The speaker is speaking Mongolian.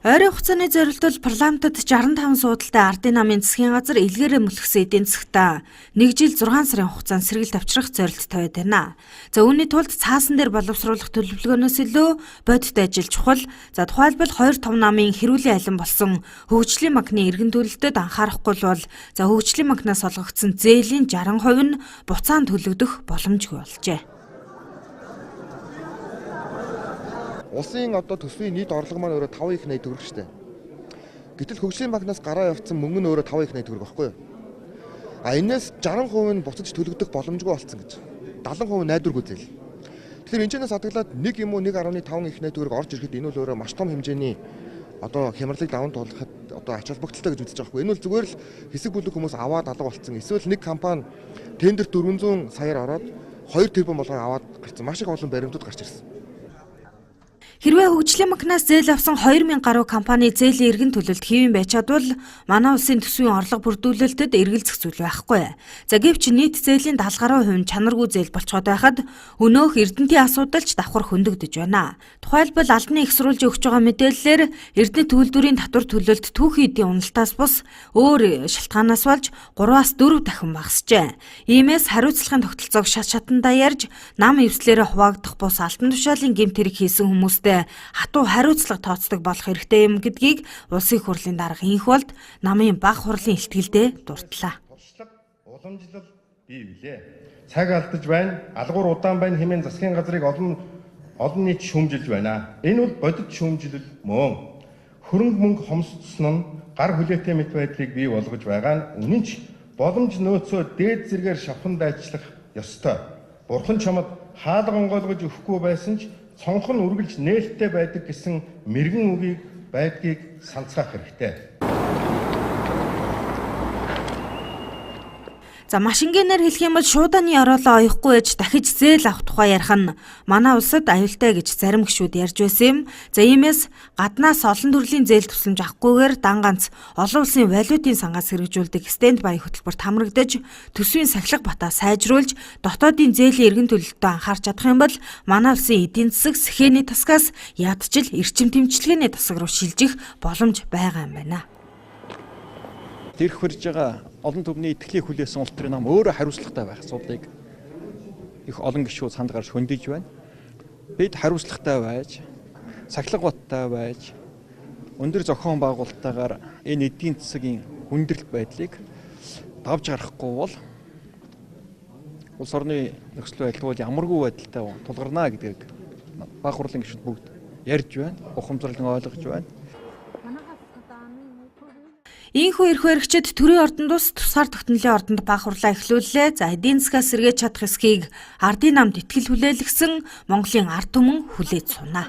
Ойрын хугацааны зорилтол парламентод 65 суудалтай ардын намын засгийн газар илгээрээ мөлгсөн эдийн засгтаа 1 жил 6 сарын хугацаанд сэргийл авчрах зорилттой байна. За үүний тулд цаасан дээр боловсруулах төлөвлөгөөнөөс илүү бодит ажил чухал. За тухайлбал 2 том намын хэрүүлийн алин болсон хөгжлийн банкны эргэн төлөлтөд анхаарахгүй бол за хөгжлийн банкнаас олгогдсон зээлийн 60% нь буцаан төлөгдөх боломжгүй болжээ. Улсын төсвийн нийт орлого маань өөрөө 5 их 80 төгрөг шүү дээ. Гэтэл хөгжлийн банкнаас гараа явцсан мөнгө нь өөрөө 5 их 80 төгрөг байхгүй юу? Энээс 60% нь буцаж төлөгдөх боломжгүй болсон гэж. 70% найдваргүй зээл. Тэгэхээр энэ чэнэс хадгалаад 1 юм уу 1.5 их 80 төгрөг орж ирэхэд энэ бол өөрөө маш том хэмжээний хямралыг даван туулахад ач холбогдолтой гэж үзэж байгаа хгүй. Энэ бол зүгээр л хэсэг бүлэг хүмүүс аваад алга болцсон. Эсвэл нэг компани тендер 400 саяар ороод 2 тэрбум болгоо аваад гарсан. Маш их олон баримтууд гарч ирсэн. Хэрвээ хөгжлийн банкнаас зээл авсан 2000 гаруй компани зээлийн эргэн төлөлт хийвэн байж чадвал манай улсын төсвийн орлого бүрдүүлэлтэд эргэлзэх зүйл байхгүй. За гэвч нийт зээлийн 70 гаруй хувь нь чанаргүй зээл болцоод байхад өнөөх Эрдэнэтийн асуудалч давхар хөндөгдөж байна. Тухайлбал албаны их сурвалжийн өгч байгаа мэдээллээр Эрдэнэт үйлдвэрийн татвар төлөлт түүхийн эдийн уналтаас бус өөр шалтгаанаас болж 3-аас 4 дахин багасжээ. Иймээс хариуцлагын тогтолцоог шатандаа ярьж нам эвслэрээ хуваагдах бус алтан тушаалын гэмт хэрэг хийсэн хүмүүст хатуу хариуцлага тооцдог болох хэрэгтэй юм гэдгийг улсын хурлын дарга инх болд намын баг хурлын илтгэлдээ дурдлаа. Уламжлал бий билээ. Цаг алдаж байна, алгуур удаан байна хэмээн засгийн газрыг олон нийт шүүмжилж байна. Энэ бол бодит шүүмжлэл мөн. Хөрөнгө мөнгө хомсдсон нь гар хүлээтэй мэт байдлыг бий болгож байгаа нь үнэн ч боломж нөөцөө дээд зэргээр шавхан дайчлах ёстой. Бурхан чамд хаалга онгойлгож өгөхгүй байсан ч цонхон үргэлж нээлттэй байдаг гэсэн мэрэгэн үгийг байдгийг санацгаах хэрэгтэй. За машингэнээр хэлэх юм бол шуудааны ороолоо оёхгүй ээж дахиж зээл авах тухай ярих нь манай улсад аюултай гэж зарим гишүүд ярьж байсан юм. За иймээс гаднаас олон төрлийн зээл тусламж авахгүйгээр дан ганц олон улсын валютын сангаас хэрэгжүүлдэг стенд бай хөтөлбөрт хамрагдаж төсвийн сахилга батаа сайжруулж дотоодын зээлийн эргэн төлөлтөд анхаарч чадах юм бол манай улсын эдийн засаг сэхээний тасгаас ядчил эрчим тэмчилгээний тасаг руу шилжих боломж байгаа юм байна. Тэрх хурж байгаа олон түвний итгэлийн хүлээсэн улс төрийн нам өөрөө хариуцлагатай байх асуудлыг их олон гишүүд санд гарч хөндөж байна. Бид хариуцлагатай байж, сахилга баттай байж, өндөр зохион байгуулалттайгаар энэ эдийн засгийн хүндрэлт байдлыг давж гарахгүй бол улс орны нөхцөл байдал бол ямаргүй байдалтай тулгарна гэдгийг баг хурлын гишүүд бүгд ярьж байна, ухамсарлан ойлгож байна. Ийхүү эрх баригчид төрийн ордонд тусгаар тогтнолын ордонд баг хурлаа эхлүүллээ. За эдийн засгаас сэргээж чадах эсхийг ардын намд итгэл хүлээлгсэн Монголын ард түмэн хүлээж сунаа.